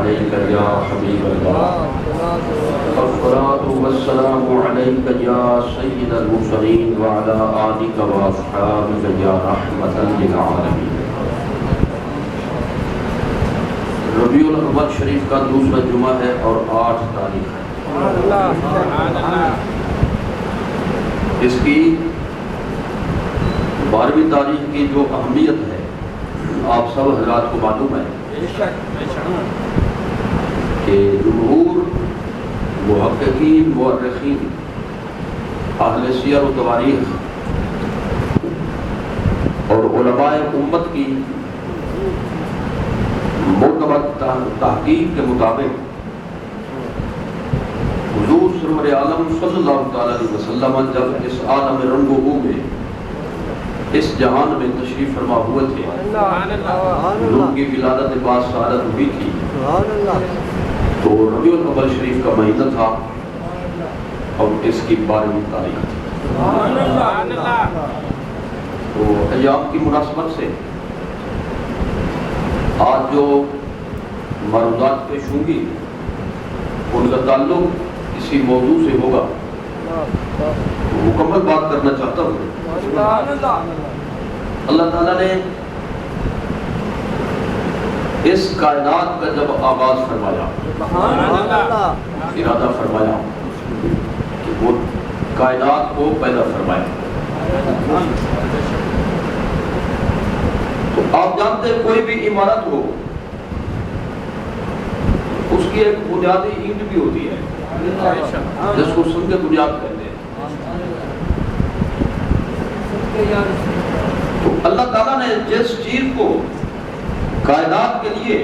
عليك يا حبيب الله الصلاة والسلام عليك يا سيد المرسلين وعلى آلك وأصحابك يا رحمة للعالمين۔ ربیع الاول شریف کا دوسرا جمعہ ہے اور 8 تاریخ ہے۔ اس کی 12ویں تاریخ کی جو اہمیت ہے آپ سب حضرات کو معلوم ہے کہ جمہور محققین مورخین اہل سیر و تواریخ اور علماء امت کی معتبر تحقیق کے مطابق حضور سرور عالم صلی اللہ تعالی علیہ وسلم جب اس عالم رنگ و بو میں اس جہان میں تشریف فرما ہوئے تھے، حضور کی ولادت بعد سعادت ہوئی تھی، تو ربیع الاول شریف کا مہینہ تھا اور اس کی 12ویں تاریخ تھی۔ تو ایام کی مناسبت سے آج جو معروضات پیش ہوں گی ان کا تعلق اسی موضوع سے ہوگا۔ مکمل بات کرنا چاہتا ہوں۔ اللہ تعالیٰ نے اس کائنات کا جب آغاز فرمایا، ارادہ فرمایا کہ وہ کائنات کو پیدا فرمائے، تو آپ جانتے ہیں کوئی بھی عمارت ہو اس کی ایک بنیادی اینٹ بھی ہوتی ہے جس کو سنگ بنیاد کہتے ہیں۔ تو اللہ تعالیٰ نے جس چیز کو کائنات کے لیے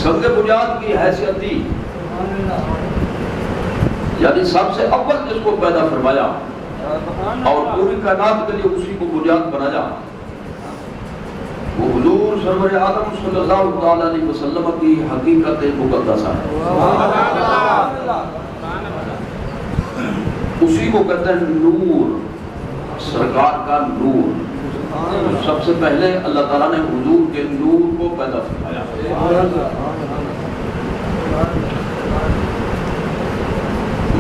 سنگ بنیاد کی حیثیت دی، یعنی سب سے اول جس کو پیدا فرمایا اور پوری کائنات کے لیے اسی کو بنیاد بنایا، وہ حضور سرور عالم صلی اللہ علیہ وسلم کی حقیقت مقدسہ ہے۔ اسی کو کہتے ہیں نور، سرکار کا نور۔ سب سے پہلے اللہ تعالیٰ نے حضور کے نور کو پیدا فرمایا۔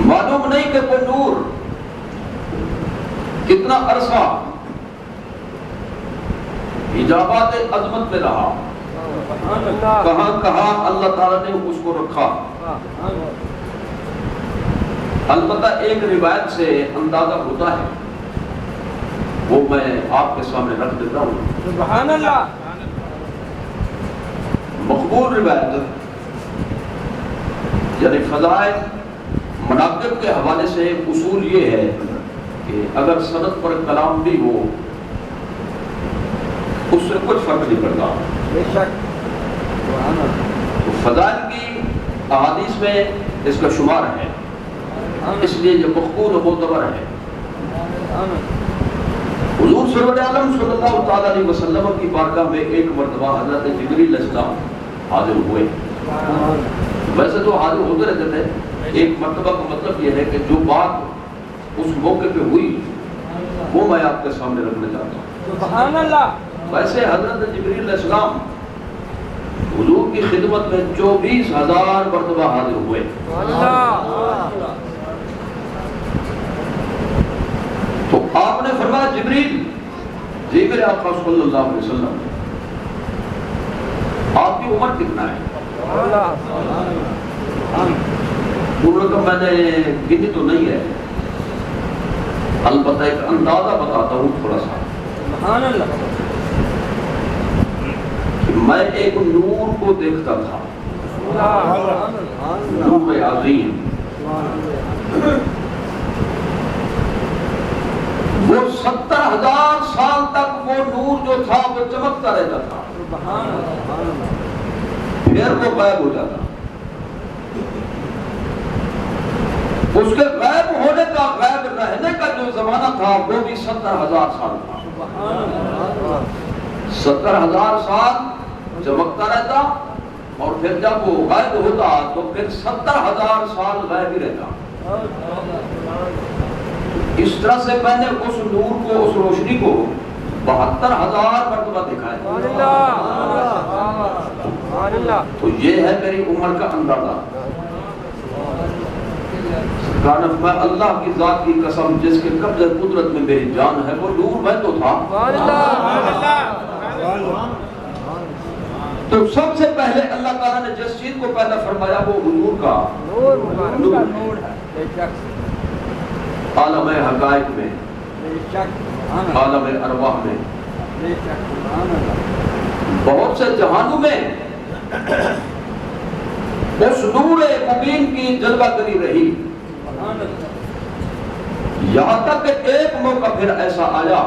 معلوم نہیں کہ وہ نور کتنا عرصہ حجابات عظمت میں رہا، کہاں کہاں اللہ تعالیٰ نے اس کو رکھا۔ البتہ ایک روایت سے اندازہ ہوتا ہے، وہ میں آپ کے سامنے رکھ دیتا ہوں۔ سبحان اللہ۔ مقبول روایت یعنی فضائل مناقب کے حوالے سے اصول یہ ہے کہ اگر سند پر کلام بھی ہو اس سے کچھ فرق نہیں پڑتا۔ تو فضائل کی احادیث میں اس کا شمار ہے، اس لیے یہ مقبول و معتبر ہے۔ حضور سرور عالم صلی اللہ تعالی علیہ وسلم کی بارگاہ میں ایک مرتبہ حضرت جبریل علیہ السلام حاضر ہوئے۔ ویسے تو حاضر ہوتے رہتے تھے، ایک مرتبہ کا مطلب یہ ہے کہ جو بات اس موقع پہ ہوئی وہ میں آپ کے سامنے رکھنا چاہتا ہوں۔ سبحان اللہ۔ ویسے حضرت جبریل علیہ السلام حضور کی خدمت میں 24,000 مرتبہ حاضر ہوئے۔ تو آپ نے فرمایا جبریل جی میرے آقا صلی اللہ علیہ وسلم آپ کی عمر کتنا ہے؟ انہوں نے کہا میں نے گنی تو نہیں ہے، البتہ ایک اندازہ بتاتا ہوں تھوڑا سا۔ میں ایک نور کو دیکھتا تھا، نور عظیم، وہ 70,000 سال تک وہ نور جو تھا وہ چمکتا رہتا تھا، پھر وہ غائب ہو جاتا۔ اس کے غائب ہونے کا، غائب رہنے کا جو زمانہ تھا وہ بھی 70,000 سال تھا۔ 70,000 سال چمکتا رہتا اور پھر جب وہ غائب ہوتا تو پھر 70,000 سال غائب ہی رہتا۔ اس طرح سے میں نے اس نور کو، اس روشنی کو 72,000 مرتبہ دیکھا ہے۔ تو یہ ہے میری عمر کا اندازہ. میں اللہ کی ذات کی قسم جس کے قبضہ قدرت میں میری جان ہے وہ نور میں تو تھا. تو سب سے پہلے اللہ تعالیٰ نے جس چیز کو پیدا فرمایا وہ حضور کا نور ہے. عالم حقائق میں، عالم ارواح میں، بہت سے جہانوں میں اس نور مبین کی جلوہ گری رہی، یہاں تک کہ ایک موقع پھر ایسا آیا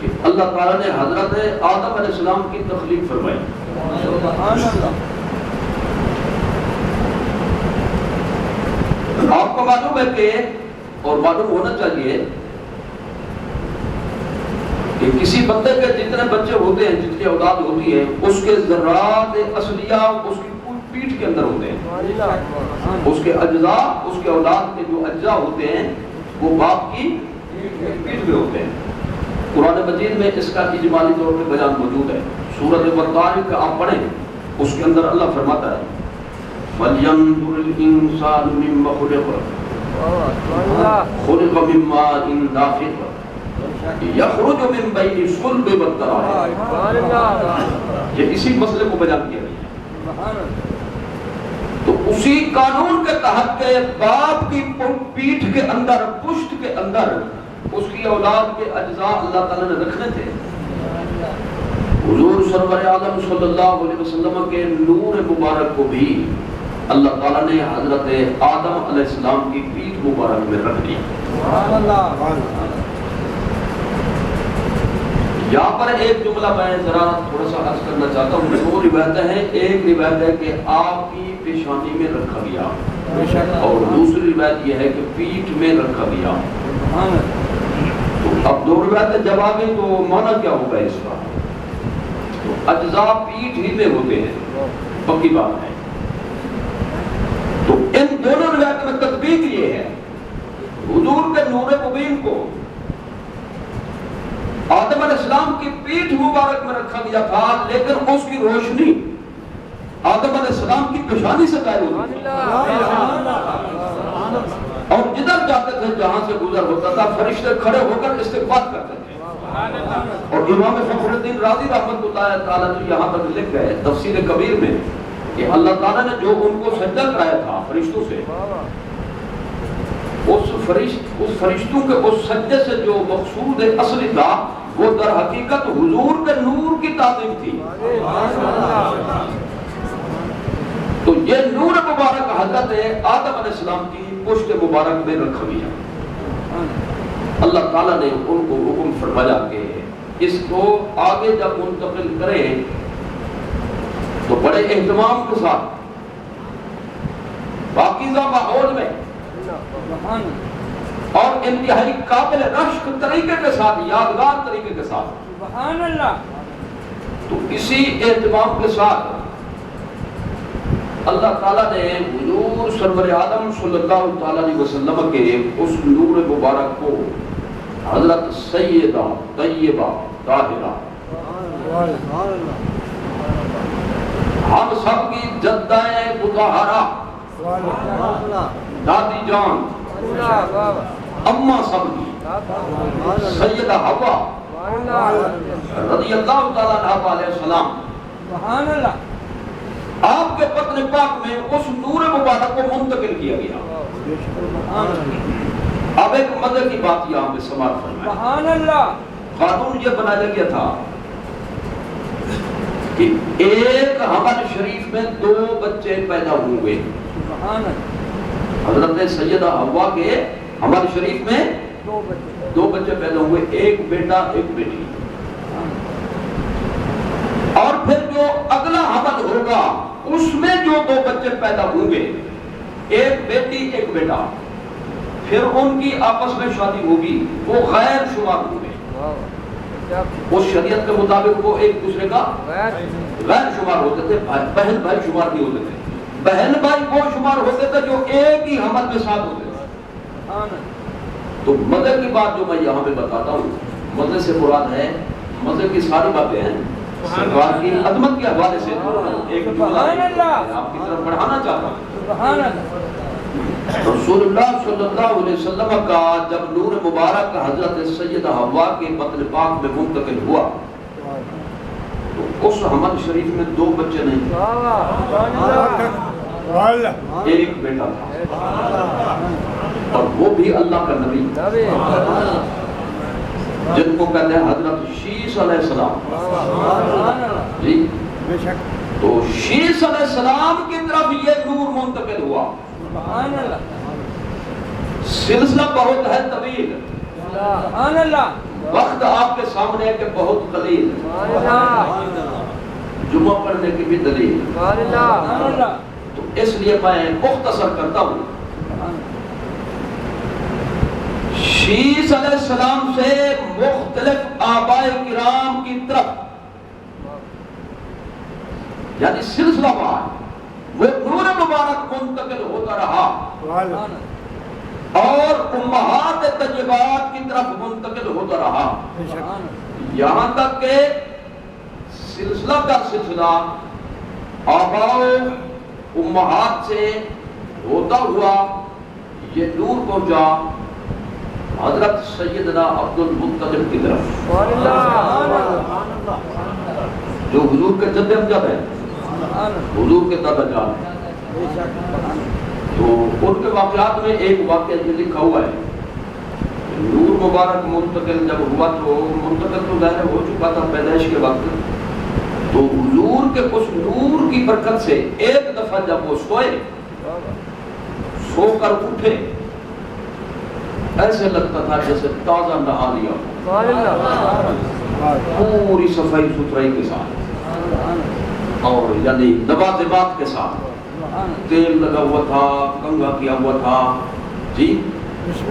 کہ اللہ تعالیٰ نے حضرت آدم علیہ السلام کی تخلیق فرمائی. آپ کو معلوم ہے کہ اور معلوم ہونا چاہیے کہ کسی بندے کے جتنے بچے ہوتے ہیں، جتنی اولاد ہوتی ہے، اس کے ذرات اصلیہ اس کی پیٹھ کے اندر ہوتے ہیں. اس کے اجزاء، اس کے اولاد کے جو اجزاء ہوتے ہیں وہ باپ کی پیٹھ میں ہوتے ہیں. قرآن مجید میں اس کا اجمالی طور پہ بیان موجود ہے. سورۃ الطارق کا آپ پڑھیں، اس کے اندر اللہ فرماتا ہے فَلْيَنْظُرِ الْإِنسَانُ مِمَّ خُلِقَ خُلِقَ مِن مَّاءٍ دَافِقٍ يَخْرُجُ مِن بَيْنِ الصُّلْبِ وَالتَّرَائِبِ. یہ اسی مسئلے کو بیان کیا گیا ہے. تو اسی قانون کے تحت کہ باپ کی پیٹھ کے اندر، پشت کے اندر اس کی اولاد کے اجزاء اللہ تعالیٰ نے رکھنے تھے. حضور سرور عالم صلی اللہ علیہ وسلم کے نور مبارک کو بھی اللہ تعالیٰ نے حضرت آدم علیہ السلام کی پیٹھ مبارک میں رکھ دیا. یہاں پر ایک جملہ میں ذرا تھوڑا سا عرض کرنا چاہتا ہوں. دو روایتیں ہیں. ایک روایت ہے کہ آپ کی پیشانی میں رکھا گیا، اور دوسری روایت یہ ہے کہ پیٹھ میں رکھا گیا. تو اب دو روایتیں جب آ گئی تو معنی کیا ہوگا اس کا؟ تو اجزاء پیٹھ ہی میں ہوتے ہیں، پکی بات ہے. تو ان دونوں روایت میں تطبیق یہ ہے حضور کے نور مبین کو آدم علیہ السلام کی پیٹھ مبارک میں رکھا گیا تھا، لیکن اس کی روشنی آدم علیہ السلام کی پیشانی سے ظاہر ہوتی تھی، اور جدھر جاتے تھے، جہاں سے گزر ہوتا تھا، فرشتے کھڑے ہو کر استقبال کرتے تھے. اور امام فخر الدین رازی رحمۃ اللہ تعالیٰ جو یہاں تک لکھ گئے تفسیر کبیر میں کہ اللہ تعالیٰ نے جو ان کو سجدہ کرایا تھا فرشتوں سے، اس فرشتوں کے اس سجدے سے جو مقصود اصلی تھا وہ در حقیقت حضور کے نور کی تعظیم تھی. تو یہ نور مبارک حضرت آدم علیہ السلام کی پشت مبارک میں رکھا گیا. اللہ تعالیٰ نے ان کو حکم فرمایا کہ اس کو آگے جب منتقل کریں تو بڑے اہتمام کے ساتھ پاکیزہ ماحول میں اور انتہائی قابل رشک طریقے کے ساتھ، یادگار طریقے کے ساتھ. سبحان اللہ. تو اسی اہتمام کے ساتھ اللہ تعالیٰ نے حضور سرور عالم صلی اللہ علیہ وسلم کے اس نور مبارک کو حضرت سیدہ طیبہ طاہرہ، ہم سب کی جدہ مطہرہ، دادی جان، اماں سب کی سیدہ حوا رضی اللہ تعالیٰ عنہ علیہ السلام، آپ کے بدن پاک میں اس نور مبارک کو منتقل کیا گیا. اب ایک مزے کی بات یہاں پہ سماعت فرمائیں. قانون یہ بنایا گیا تھا کہ ایک حمل شریف میں 2 بچے پیدا ہوں گے. حضرت سیدہ حوا کے حمل شریف میں 2 بچے پیدا ہوئے، ایک بیٹا ایک بیٹی. اور پھر جو اگلا حمل ہوگا اس میں جو 2 بچے پیدا ہوں گے، ایک بیٹی ایک بیٹا، پھر ان کی آپس میں شادی ہوگی، وہ غیر شمار ہوں گے. اس شریعت کے مطابق وہ ایک دوسرے کا غیر شمار ہوتے تھے. بہن بھائی شمار نہیں ہوتے تھے. بہن بھائی وہ شمار ہوتے تھے جو ایک ہی حمل میں ساتھ ہوتے تھے. تو مزے کی بات جو میں یہاں پہ بتاتا ہوں، مزے سے مراد ہے، مزے کی ساری باتیں ہیں سرکار کی عظمت کے حوالے سے ایک جملہ آپ کی طرف بڑھانا چاہتا ہوں. رسول اللہ صلی اللہ علیہ وسلم کا جب نور مبارک حضرت سیدہ حوا کے بطن پاک میں منتقل ہوا تو اس حمل شریف میں 2 بچے نہیں، ایک بیٹا تھا، اور وہ بھی اللہ کا نبی جن کو کہتے ہیں حضرت شیس علیہ السلام. جی تو شیس علیہ السلام کی طرف یہ نور منتقل ہوا. سلسلہ بہت ہے طویل، وقت آپ کے سامنے ہے کہ بہت قلیل، جمعہ پڑھنے کی بھی دلیل، تو اس لیے میں مختصر کرتا ہوں. شیس علیہ السلام سے مختلف آبائے کرام کی طرف یعنی سلسلہ وار وہ نور مبارک منتقل ہوتا رہا اور امہات طیبات کی طرف منتقل ہوتا رہا، یہاں تک کہ سلسلہ کا سلسلہ آباء امہات سے ہوتا ہوا یہ نور پہنچا حضرت سیدنا عبد المطلب کی طرف جو حضور کے جد امجد ہے، حضور کے دادا جان. تو ان کے واقعات میں ایک واقعہ یہ لکھا ہوا ہے، نور مبارک منتقل جب ہوا تو منتقل تو ظاہر ہو چکا تھا پیدائش کے وقت، تو حضور کے اس نور کی برکت سے ایک دفعہ جب وہ سو کر اٹھے ایسے لگتا تھا جیسے تازہ نہا لیا، پوری صفائی ستھرائی کے ساتھ اور یعنی لوازمات کے ساتھ، تیل لگا ہوا تھا، کنگھا کیا ہوا تھا. جی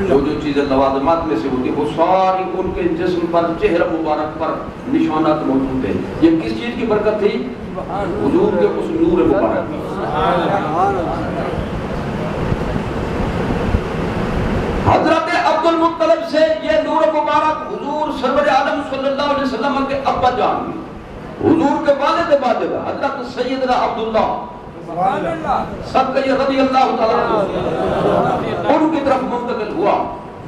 جو چیزیں لوازمات میں سے ہوتی وہ ساری ان کے جسم پر چہرہ مبارک پر نشانات موجود ہیں. یہ کس چیز کی برکت تھی؟ حضور کے اس نور مبارک کی. حضرت عبد المطلب سے یہ نور مبارک حضور سرور عالم صلی اللہ علیہ وسلم کے ابا جان، حضور کے والد واجب حضرت سیدنا عبداللہ سب کا یہ رضی اللہ تعالیٰ ان کی طرف منتقل ہوا،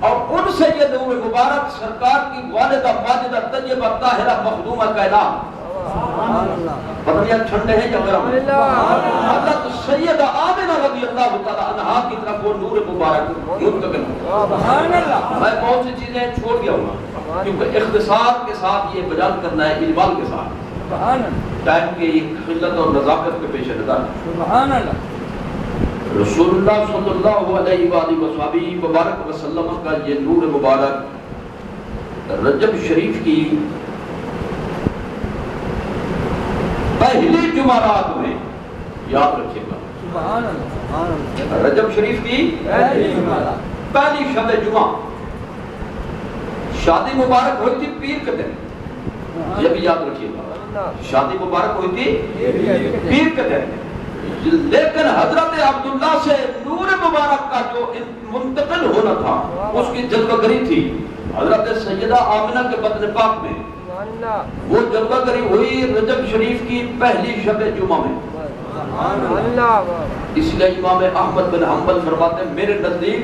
اور ان سے یہ نور مبارک سرکار کی والدہ ماجدہ طیبہ طاہرہ مخدومہ کائنات، پتنیاں ٹھنڈے ہیں یا گرم ہیں، حضرت سیدہ آمنہ رضی اللہ تعالیٰ عنہا کی طرف وہ نور مبارک منتقل ہوا. میں بہت سی چیزیں چھوڑ گیا ہوں کیونکہ اختصار کے ساتھ یہ بیان کرنا ہے، اجمال کے ساتھ ٹائم کی قلت اور نزاکت کے پیش نظر. رسول اللہ صلی اللہ علیہ وآلہ وسلم مبارک وسلم کا یہ نور مبارک رجب شریف کی پہلی جمعرات میں یاد رکھیے گا، رجب شریف کی پہلی شب جمعہ شادی مبارک ہوئی تھی پیر کے دن، یہ بھی یاد رکھیے گا، شادی مبارک ہوئی تھی پیر کے دن. لیکن حضرت عبداللہ سے نور مبارک کا جو منتقل ہونا تھا اس کی جلوہ گری تھی حضرت سیدہ آمنہ کے بطن پاک میں. وہ جلوہ گری ہوئی رجب شریف کی پہلی شب جمعہ میں. اس لیے امام احمد بن حنبل فرماتے ہیں میرے نزدیک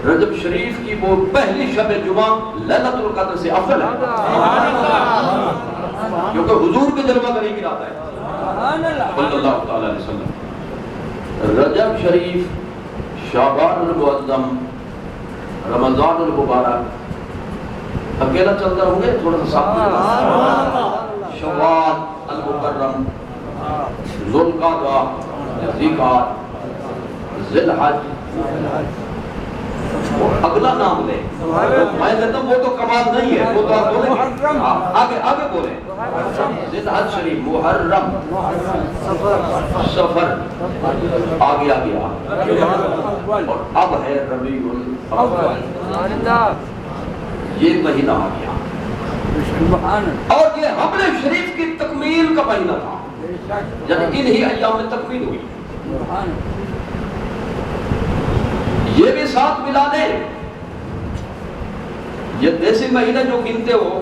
رجب شریف کی وہ پہلی شب جمعہ لیلۃ القدر سے افضل ہے، کیونکہ حضور کی جلوہ گری کی رات ہے صلی اللہ تعالی علیہ وسلم. رجب شریف، شعبان المعظم، رمضان المبارک اکیلا چلتا ہوں گے تھوڑا سا ساتھ، شوال المکرم، ذوالقعدہ، ذیقعدہ، ذی الحج، اگلا نام لے میں کہتا ہوں وہ تو کمال نہیں ہے، وہ تو آپ بولیں آگے بولیں. ذی الحج شریف، محرم، سفر، آگے اور اب ہے ربیع الاول، یہ مہینہ آ گیا اور یہ حمل شریف کی تکمیل کا مہینہ تھا، یعنی انہی ایام میں تکمیل ہوئی. یہ بھی ساتھ ملا دیں، یہ دیسی مہینہ جو گنتے ہو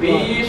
20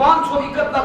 571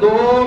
2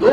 2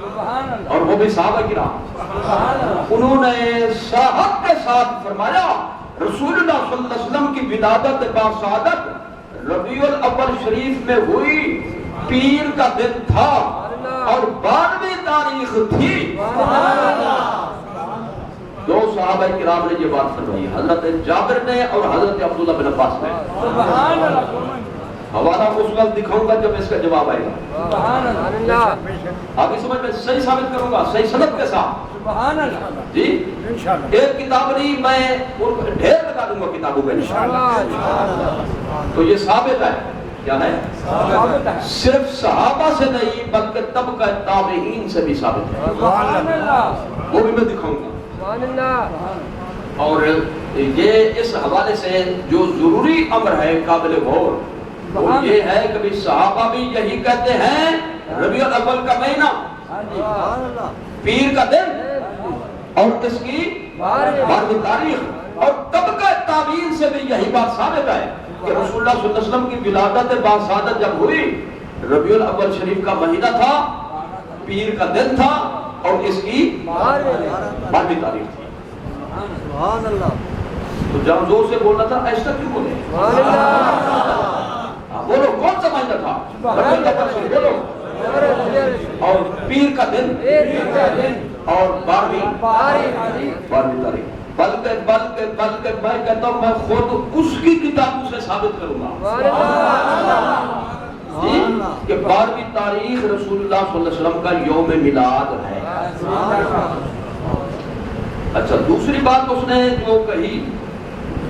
سبحان اللہ اور وہ بھی صحابہ کرام. سبحان اللہ انہوں نے صحت کے ساتھ فرمایا رسول اللہ صلی اللہ علیہ وسلم کی ولادت باسعادت ربیع الاول شریف میں ہوئی، پیر کا دن تھا اور 12ویں تاریخ تھی. دو صحابہ کرام نے یہ بات فرمائی، حضرت جابر نے اور حضرت عبداللہ بن عباس نے. سبحان اللہ حوالہ اس وقت دکھاؤں گا جب اس کا جواب آئے گا. سبحان اللہ آگے سمجھ میں صحیح ثابت کروں گا صحیح سند کے ساتھ. سبحان اللہ جی ایک کتاب نہیں، میں ان کو ڈھیر لگا دوں گا کتابوں میں انشاءاللہ. تو یہ ثابت ہے، کیا ہے؟ ثابت ہے صرف صحابہ سے نہیں بلکہ طبقہ تابعین سے بھی ثابت ہے. سبحان اللہ وہ بھی میں دکھاؤں گا. سبحان اللہ اور یہ اس حوالے سے جو ضروری امر ہے قابل غور وہ یہ ہے کہ بھی صحابہ بھی یہی کہتے ہیں ربیع الاول کا مہینہ، ہاں جی پیر کا دن اور اس کی 12ویں تاریخ. اور طبقہ تابعین سے بھی یہی بات ثابت ہے کہ رسول اللہ صلی اللہ علیہ وسلم کی ولادت باسعادت جب ہوئی ربیع الاول شریف کا مہینہ تھا، پیر کا دن تھا اور اس کی 12ویں تاریخ تھی. سبحان اللہ تو جب زور سے بولنا تھا ایسا کیوں بولے؟ بولو کون سا مہینہ تھا؟ ربیع الاول شریف بولو. اور پیر کا دن اور 12ویں تاریخ. بلکہ میں کہتا ہوں میں خود اس کی کتابوں سے ثابت کروں گا کہ 12ویں تاریخ رسول اللہ صلی اللہ علیہ وسلم کا یوم میلاد ہے. اچھا دوسری بات اس نے جو کہی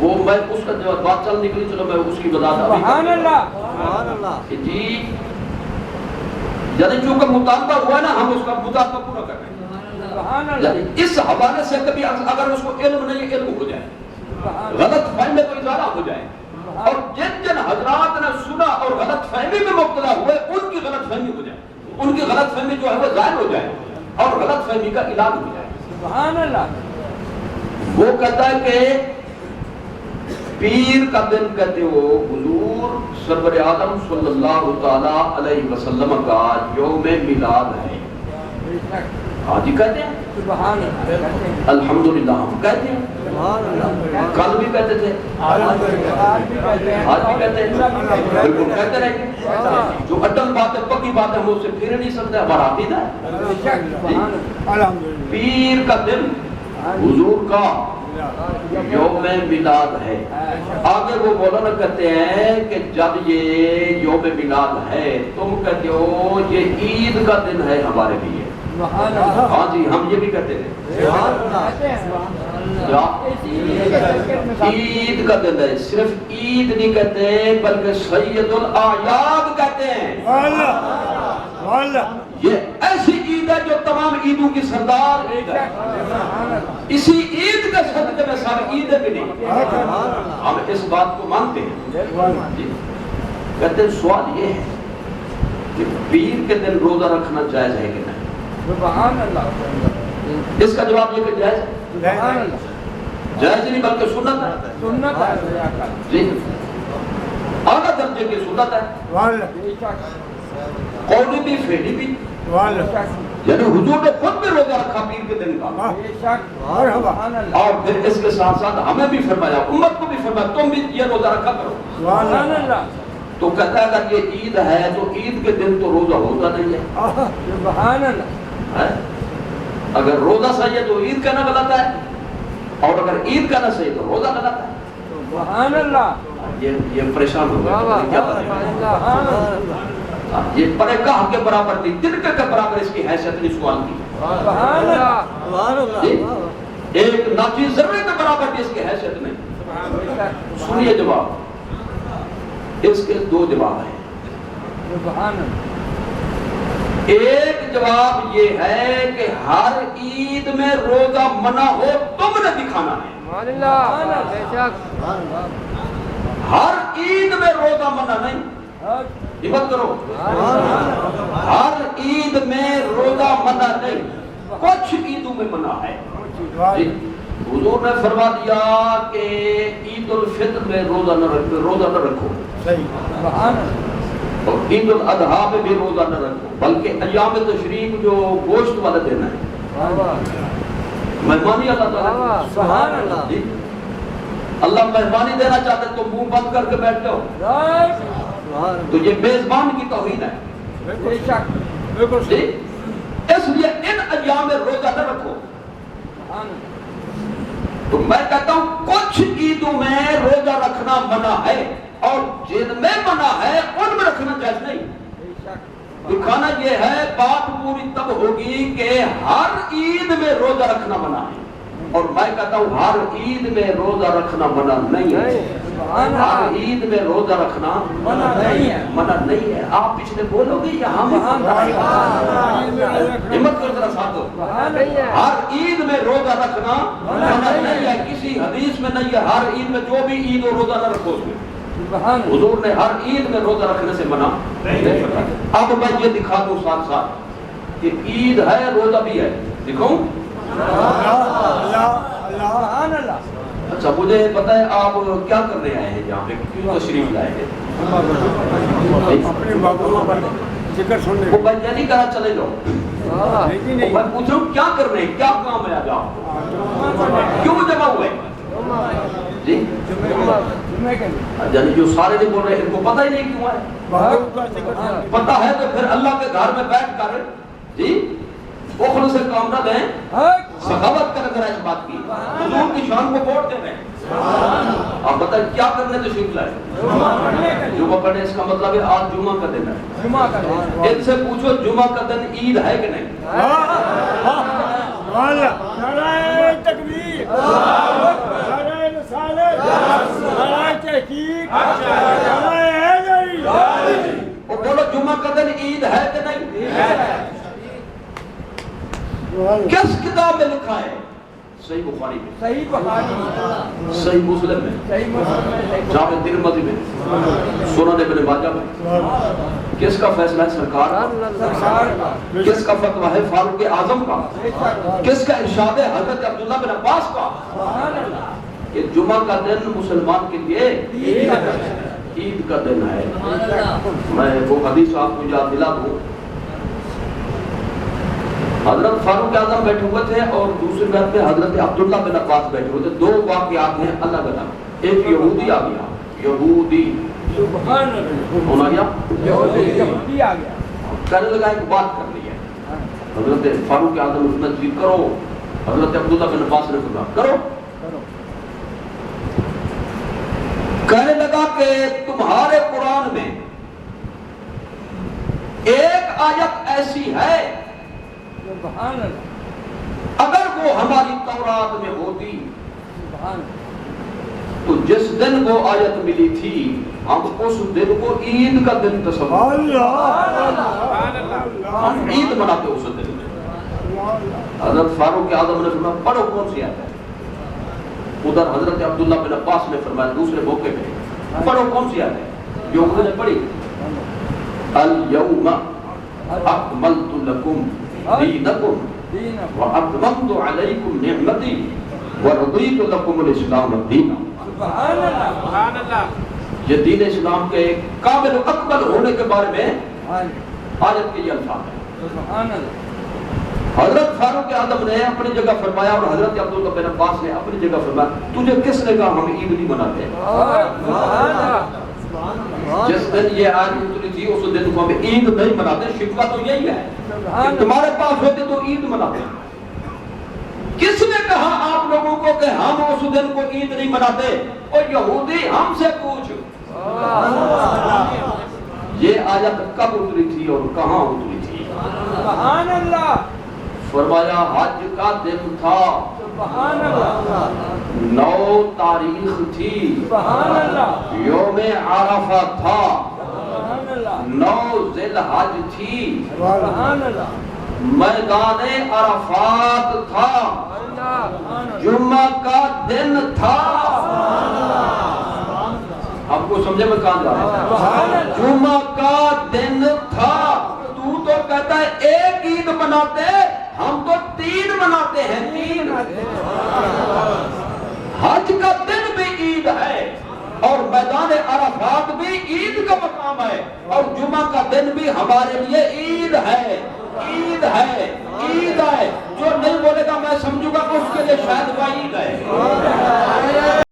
وہ میں اس کا جو بات چل نکلی، چلو میں اس کی وضاحت ابھی سبحان اللہ سبحان اللہ کہ جی یعنی چونکہ مطالبہ ہوا ہے نا ہم اس کا مطالبہ پورا کر رہے ہیں. سبحان اللہ یعنی اس حوالے سے کبھی اگر اس کو علم نہیں علم ہو جائے، غلط فہمی میں کوئی اضافہ ہو جائے، اور جن جن حضرات نے سنا اور غلط فہمی میں مبتلا ہوئے ان کی غلط فہمی ہو جائے، ان کی غلط فہمی جو ہے وہ ظاہر ہو جائے اور غلط فہمی کا علاج ہو جائے. سبحان اللہ وہ کہتا ہے کہ پیر کا دن کہتے ہو حضور سرور عالم صلی اللہ تعالی علیہ وسلم کا یوم میلاد ہے. آج ہی کہتے ہیں، سبحان اللہ الحمدللہ ہم کہتے ہیں، سبحان اللہ کل بھی کہتے تھے، آج بھی کہتے ہیں آج بھی کہتے ہیں، بالکل کہتے رہیں گے. جو اٹل بات ہے پکی بات ہے ہم اس سے پھر نہیں سکتے، ہمارا عقیدہ ہے. سبحان اللہ پیر کا دن حضور کا یوم میلاد ہے. آگے وہ مولانا کہتے ہیں کہ جب یہ یوم میلاد ہے تم کہتے ہو یہ عید کا دن ہے ہمارے لیے. سبحان اللہ ہاں جی ہم یہ بھی کہتے ہیں عید کا دن ہے. صرف عید نہیں کہتے بلکہ سید الاعیاد کہتے ہیں. یہ ایسی عید ہے جو تمام عیدوں کی سردار عید ہے. اسی عید کے صدقے میں ساری عیدیں بھی نہیں. ہم اس بات کو مانتے ہیں. کہتے ہیں سوال یہ ہے کہ پیر کے دن روزہ رکھنا جائز ہے کہ نہیں؟ سبحان اللہ اس کا جواب یہ کہ جائز ہے. سبحان اللہ جائز نہیں بلکہ سنت ہے. سنت ہے جی اعلیٰ درجے کی سنت ہے، بے شک قولی بھی فعلی بھی. یعنی حضور نے خود بھی روزہ رکھا پیر کے دن کا، بے شک سبحان اللہ اور پھر اس کے ساتھ ساتھ ہمیں بھی فرمایا، امت کو بھی فرمایا تم بھی یہ روزہ رکھا کرو. سبحان اللہ تو کہتا ہے اگر یہ عید ہے تو عید کے دن تو روزہ ہوتا نہیں ہے. سبحان اللہ اگر روزہ صحیح ہے تو عید کہنا غلط ہے، اور اگر عید کہنا صحیح تو روزہ غلط ہے. سبحان اللہ یہ پریشان ہو گیا کیا یہ پرے کہا کے برابر نہیں، تنکے کے برابر اس کی حیثیت نہیں سوال کی. سبحان اللہ سبحان اللہ ایک ناچیز ذرے کے برابر بھی اس کی حیثیت نہیں. سنیے جواب، اس کے دو جواب ہیں. سبحان اللہ ایک جواب یہ ہے کہ ہر عید میں روزہ منع ہو تم نے دکھانا ہے. ہر عید میں روزہ منع نہیں، ہمت کرو، ہر عید میں روزہ منع نہیں، کچھ عیدوں میں منع ہے. حضور نے فرما دیا کہ عید الفطر میں روزہ نہ رکھو. سبحان اللہ اور عید الاضحیٰ میں بھی روزہ نہ رکھو، بلکہ ایام تشریق جو گوشت والا دن ہے، مہمانی اللہ تعالیٰ سبحان اللہ جی اللہ مہمانی دینا چاہتے تو منہ بند کر کے بیٹھ جاؤ، سبحان تو یہ میزبان کی توہین ہے بے شک جی۔ اس لیے ان ایام میں روزہ نہ رکھو۔ تو میں کہتا ہوں کچھ عیدوں میں روزہ رکھنا منع ہے، اور جن میں منع ہے ان میں رکھنا جائز نہیں۔ دکھانا یہ ہے بات پوری تب ہوگی کہ ہر عید میں روزہ رکھنا منع ہے، اور میں کہتا ہوں ہر عید میں روزہ رکھنا منع نہیں ہے، ہر عید میں روزہ رکھنا منع نہیں ہے۔ آپ پچھلے بولو گے یا ہم ہمت کر ذرا ساتھ ہو، ہر عید میں روزہ رکھنا منع نہیں ہے، کسی حدیث میں نہیں ہے ہر عید میں جو بھی عید ہو روزہ نہ رکھو اس میں، حضور نے ہر عید میں روزہ رکھنے سے منع نہیں فرمایا۔ اب میں یہ دکھا دوں ساتھ ساتھ کہ عید ہے روزہ بھی ہے، دکھاؤں؟ اچھا مجھے پتہ ہے آپ کیا کرنے آئے ہیں یہاں پہ، کیوں تشریف لائے ہیں؟ وہ بچہ نہیں کہا چلے جاؤ، میں پوچھ رہا ہوں کیا کرنے، کیا کام ہے آج آپ، کیوں جمع ہوئے جی؟ یعنی جو سارے نہیں بول رہے ان کو پتہ ہی نہیں کیوں ہے، پتہ ہے تو پھر اللہ کے گھر میں بیٹھ کر جی اخلاص سے کام نہ دیں، سخاوت کریں ذرا اس بات کی، حضور کی شان کو بوڑ دے رہے ہیں۔ آپ بتائیں کیا کرنے تشریف لائے؟ جمعہ پڑھنے، اس کا مطلب ہے آج جمعہ کا دن ہے۔ ان سے پوچھو جمعہ کا دن عید ہے کہ نہیں؟ نعرہ تکبیر، نعرہ رسالت، نعرہ تحقیق، نعرہ حیدری۔ وہ بولو جمعہ کا دن عید ہے کہ نہیں؟ کس کتاب میں لکھا ہے؟ صحیح بخاری میں، صحیح بخاری، صحیح مسلم میں، صحیح مسلم میں، جامع ترمذی میں، سنن ابن ماجہ میں۔ کس کا فیصلہ ہے؟ سرکار کا۔ کس کا فتویٰ ہے؟ فاروق اعظم کا۔ کس کا ارشاد ہے؟ حضرت عبداللہ بن عباس کا۔ کہ جمعہ کا دن مسلمان کے لیے عید کا دن ہے۔ میں وہ حدیث آپ کو یاد دلا دوں، حضرت فاروق اعظم بیٹھے ہوئے تھے اور دوسری بات پہ حضرت عبداللہ بن عباس بیٹھے ہوئے تھے، دو واقعات ہیں الگ الگ۔ ایک یہودی آ گیا، یہودی ہونا گیا، یہودی آ گیا، کہنے لگا ایک بات کرنی ہے۔ حضرت فاروق اعظم نے فرمایا جی کرو، حضرت عبداللہ بن عباس نے فرمایا کرو۔ کہنے لگا کہ تمہارے قرآن میں ایک آیت ایسی ہے سبحان اللہ، اگر وہ ہماری تورات میں ہوتی سبحان اللہ، تو جس دن وہ آیت ملی تھی ہم اس دن کو عید کا دن تصور، ہم عید مناتے اس دن میں۔ حضرت فاروق اعظم نے فرمایا پڑھو کون سی آیت ہے؟ ادھر حضرت عبداللہ بن عباس نے فرمایا دوسرے موقع پہ پڑھو کون سی آیت ہے؟ جو انہوں نے پڑھی اليوم اکملت لکم دینکم واتممت علیکم نعمتی ورضیت لکم الاسلام دینا۔ سبحان اللہ، یہ دین اسلام کے کامل و اکمل ہونے کے بارے میں آیت کے یہ الفاظ ہیں۔ سبحان اللہ، حضرت فاروق اعظم نے اپنی جگہ فرمایا اور حضرت عبداللہ بن عباس نے اپنی جگہ فرمایا تجھے کس نے کہا ہم عید نہیں مناتے؟ جس دن یہ آیت اتری تھی اس دن کو ہم عید نہیں مناتے، شکوہ تو یہی ہے کہ تمہارے پاس ہوتے تو عید مناتے۔ کس نے کہا آپ لوگوں کو کہ ہم اس دن کو عید نہیں مناتے؟ اور یہودی ہم سے پوچھ یہ آیت کب اتری تھی اور کہاں اتری تھی؟ سبحان اللہ، فرمایا حج کا دن تھا، سبحان اللہ، 9 تاریخ تھی، سبحان اللہ، یوم عرفہ تھا، سبحان اللہ، 9 ذی الحج تھی، سبحان اللہ، میدان عرفات تھا، جمعہ کا دن تھا۔ آپ کو سمجھے میں کہاں جا رہا ہے؟ جمعہ کا دن تھا۔ تو کہتا ہے ایک عید مناتے، ہم تو 3 مناتے ہیں، 3۔ حج کا دن بھی عید ہے اور میدان عرفات بھی عید کا مقام ہے اور جمعہ کا دن بھی ہمارے لیے عید ہے، عید ہے، عید ہے۔ جو نہیں بولے گا میں سمجھوں گا کہ اس کے لیے شاید وعید ہے۔